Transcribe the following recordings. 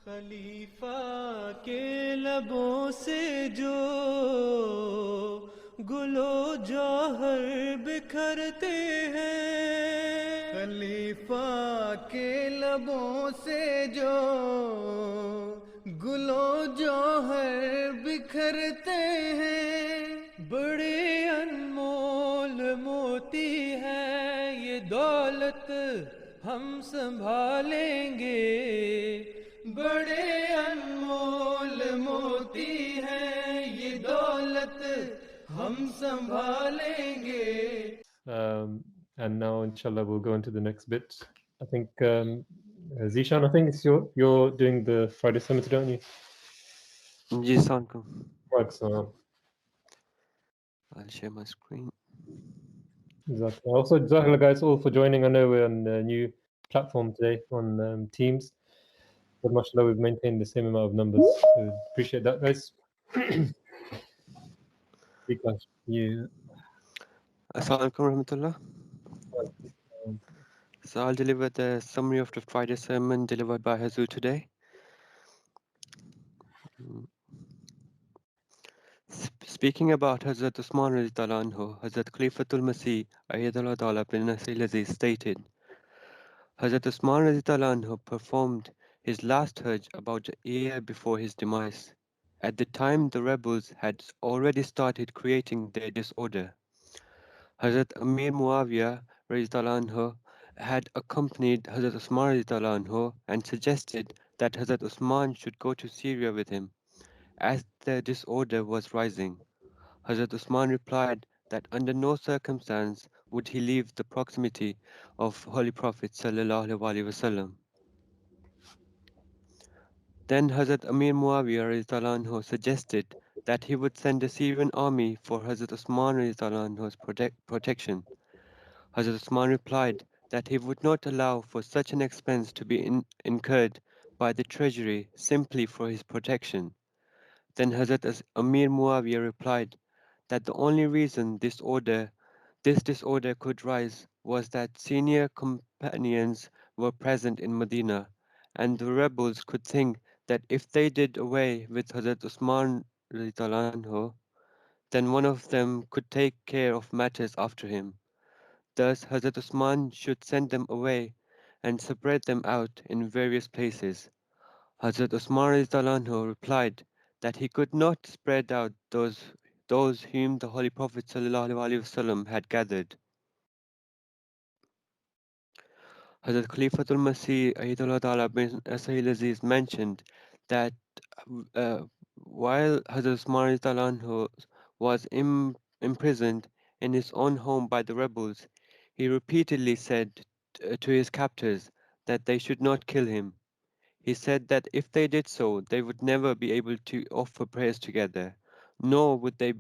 खलीफा के लबों से जो गुलो जौहर बिखरते हैं, खलीफा के लबों से जो गुलो जौहर बिखरते हैं, बड़े अनमोल मोती है ये दौलत हम संभालेंगे, बड़े अनमोल मोती हैं ये दौलत हम संभालेंगे. And now, inshallah, we'll go into the next bit. I think, Zishan, I think it's you're doing the Friday Summit, don't you? Ji Assalamualaikum. Right, so I'll share my screen. exactly. Also, Jazakallah guys all for joining. I know we're on a new platform today on Teams, but mashallah, we've maintained the same amount of numbers. So appreciate that, guys. Because you. Assalamualaikum warahmatullah. So I'll deliver the summary of the Friday sermon delivered by Hazur today. Speaking about Hazrat Usman radiallahu anhu, Hazrat Khalifatul Masih Ayyadullah Ta'ala bin Nasir Aziz stated, Hazrat Usman radiallahu anhu performed his last Hajj about a year before his demise. At the time, the rebels had already started creating their disorder. Hazrat Amir Muawiyah radiallahu anhu had accompanied Hazrat Usman radiallahu anhu and suggested that Hazrat Usman should go to Syria with him, as the disorder was rising. Hazrat Usman replied that under no circumstance would he leave the proximity of Holy Prophet sallallahu alaihi wasallam. Then Hazrat Amir Muawiyah radiallahu anhu suggested that he would send a Syrian army for Hazrat Usman radiallahu anhu's protection. Hazrat Usman replied that he would not allow for such an expense to be incurred by the treasury simply for his protection. Then Hazrat Amir Muawiyah replied that the only reason this disorder could rise was that senior companions were present in Medina, and the rebels could think that if they did away with Hazrat Usman radiallahu anhu, then one of them could take care of matters after him. Thus Hazrat Usman should send them away and spread them out in various places. Hazrat Usman radiallahu anhu replied that he could not spread out those whom the Holy Prophet sallallahu alaihi wasallam had gathered. Hazrat Khalifatul Masih Ayyadullah Ta'ala bin Sahil Aziz mentioned that uh, while Hazrat Usman radiallahu anhu was imprisoned in his own home by the rebels, he repeatedly said to his captors that they should not kill him. He said that if they did so, they would never be able to offer prayers together, nor would they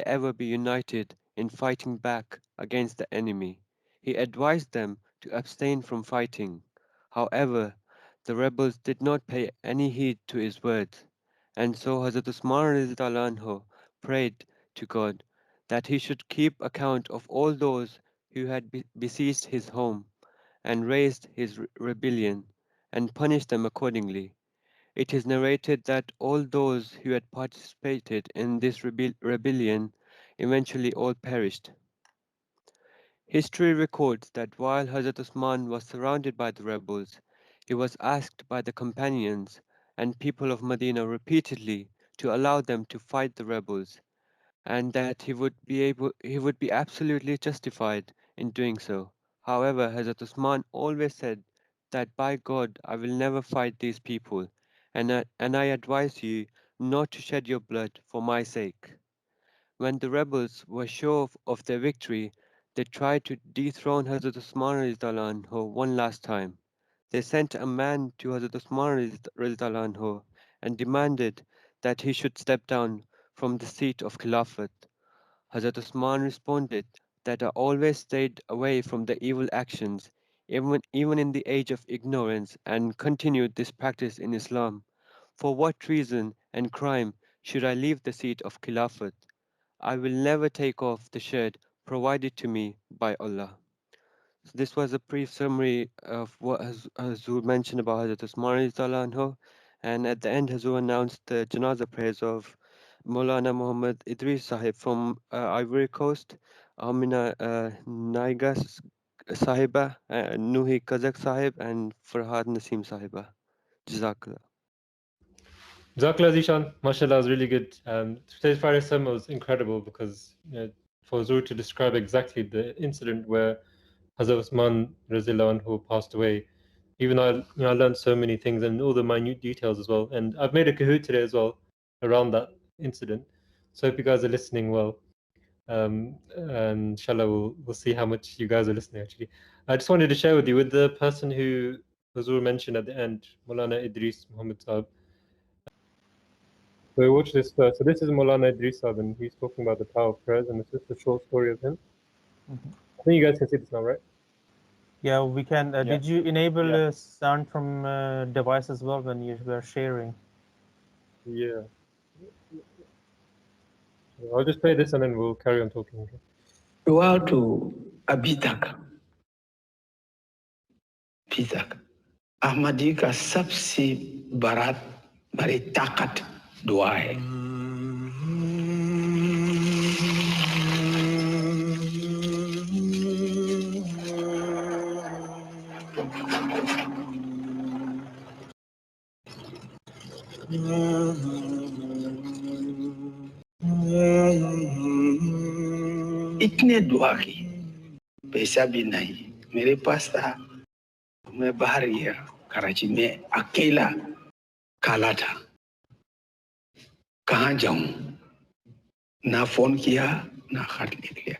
ever be united in fighting back against the enemy. He advised them to abstain from fighting. However, the rebels did not pay any heed to his words, and so Hazrat Usman radiallahu anhu prayed to God that he should keep account of all those who had besieged his home and raised his rebellion, and punish them accordingly. It is narrated that all those who had participated in this rebellion eventually all perished. History records that while Hazrat Usman was surrounded by the rebels, he was asked by the companions and people of Medina repeatedly to allow them to fight the rebels, and that he would be absolutely justified in doing so. However, Hazrat Usman always said that by God I will never fight these people, and I advise you not to shed your blood for my sake. When the rebels were sure of their victory, they tried to dethrone Hazrat Usman radiallahu anhu one last time. They sent a man to Hazrat Usman radiallahu anhu and demanded that he should step down from the seat of Khilafat. Hazrat Usman responded that I always stayed away from the evil actions, even in the age of ignorance, and continued this practice in Islam. For what reason and crime should I leave the seat of Khilafat? I will never take off the shirt provided to me by Allah. So this was a brief summary of what Hazur mentioned about Hazrat Usman Radiallahu anhu, and at the end Hazur announced the Janaza prayers of Maulana Muhammad Idris Sahib from Ivory Coast, Amina Naigas Sahiba, Nuhi Kazak Sahib, and Farhad Nasim Sahiba. Jazakallah. Jazakallah Zishan, mashallah, was really good. Today's Friday sermon was incredible because for Zur to describe exactly the incident where Hazrat Usman Razillah who passed away, even I learned so many things and all the minute details as well. And I've made a Kahoot today as well around that incident. So I hope you guys are listening well. And inshallah, we'll see how much you guys are listening actually. I just wanted to share with you, with the person who Hazur mentioned at the end, Maulana Idris Muhammad Saab. So watch this first. So this is Maulana Idris Saab, and he's talking about the power of prayers, and it's just a short story of him. I think you guys can see this now, right? Yeah, we can. Did you enable sound from device as well when you were sharing? Yeah. I'll just play this and then we'll carry on talking. Okay? दुआ तो अभी तक अहमदी का सबसे बड़ी ताकत दुआ है। इतने दुआ की, पैसा भी नहीं मेरे पास था, मैं बाहर गया कराची में, अकेला काला था, कहाँ जाऊं, ना फोन किया ना खत लिख लिया,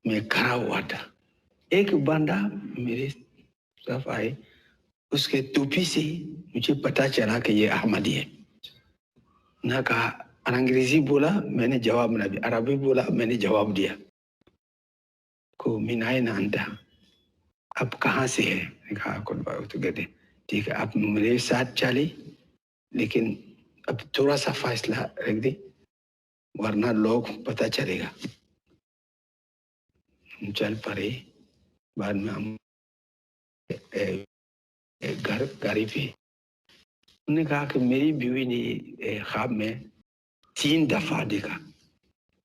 मैं खड़ा हुआ था। एक बंदा मेरे तरफ आए, उसके टोपी से मुझे पता चला कि ये अहमदी है। ना कहा, अंग्रेजी बोला, मैंने जवाब ना दिया, अरबी बोला, मैंने जवाब दिया को मिनाए नांदा, अब कहाँ से है? कहा तो कहते ठीक है, आप मेरे साथ चले, लेकिन अब थोड़ा सा फासला रख दे वरना लोग पता चलेगा। हम चल पड़े, बाद में हम गाड़ी पे, उन्होंने कहा कि मेरी बीवी ने ख्वाब में 3 दफा देखा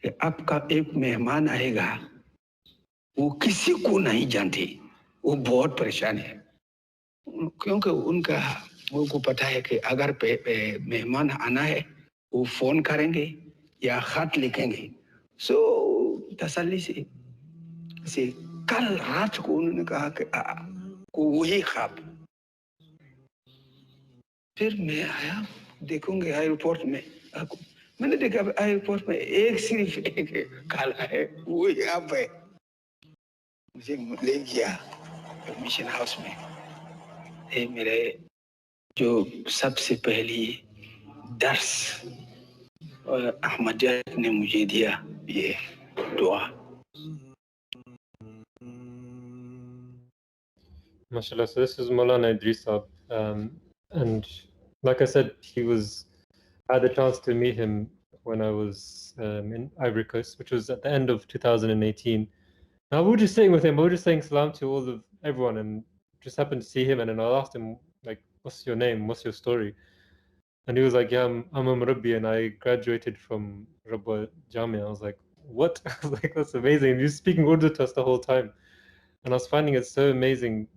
कि आपका एक मेहमान आएगा, वो किसी को नहीं जानते, वो बहुत परेशान है, क्योंकि उनका वो को पता है कि अगर मेहमान आना है वो फोन करेंगे या खत लिखेंगे। सो तसल्ली से कल रात को उन्होंने कहा कि को वही ख्वाब। फिर मैं आया, देखूंगे एयरपोर्ट में, मैंने देखा एयरपोर्ट में एक सिर्फ एक काला है, वो यहाँ पे मुझे ले गया मिशन हाउस में। ये मेरे जो सबसे पहली दर्स अहमदियत ने मुझे दिया, ये दुआ। MashaAllah. So this is Maulana Idris Saab, and like I said, I had the chance to meet him when I was in Ivory Coast, which was at the end of 2018. Now we were just sitting with him, we were just saying salam to everyone, and just happened to see him, and then I asked him, like, what's your name, what's your story? And he was like, yeah, I'm a Murabbi and I graduated from Rabwa Jamia. I was like, what? I was like, that's amazing. And he was speaking Urdu to us the whole time, and I was finding it so amazing,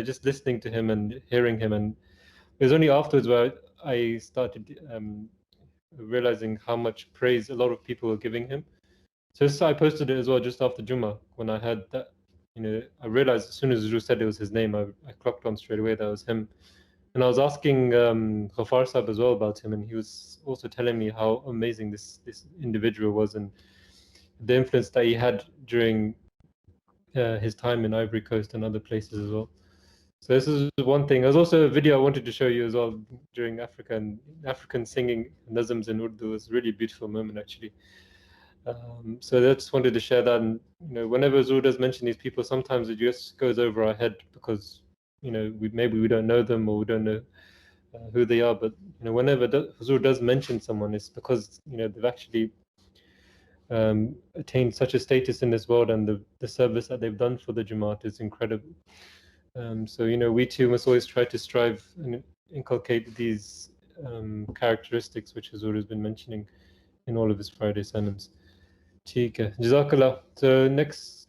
just listening to him and hearing him. And it was only afterwards where I started realizing how much praise a lot of people were giving him. So I posted it as well just after Jummah. When I heard that, I realized as soon as Zuru said it was his name, I clocked on straight away that was him. And I was asking Ghafar Saab as well about him, and he was also telling me how amazing this individual was and the influence that he had during his time in Ivory Coast and other places as well. So this is one thing. There's also a video I wanted to show you as well during African singing nazms in Urdu. It's a really beautiful moment actually. So I just wanted to share that. And whenever Zur does mention these people, sometimes it just goes over our head because maybe we don't know them or we don't know who they are. But whenever Zur does mention someone, it's because they've actually attained such a status in this world, and the service that they've done for the Jamaat is incredible. So, you know, we too must always try to strive and inculcate these characteristics which Huzur has been mentioning in all of his Friday sermons. ठीक है, Jazakallah. So next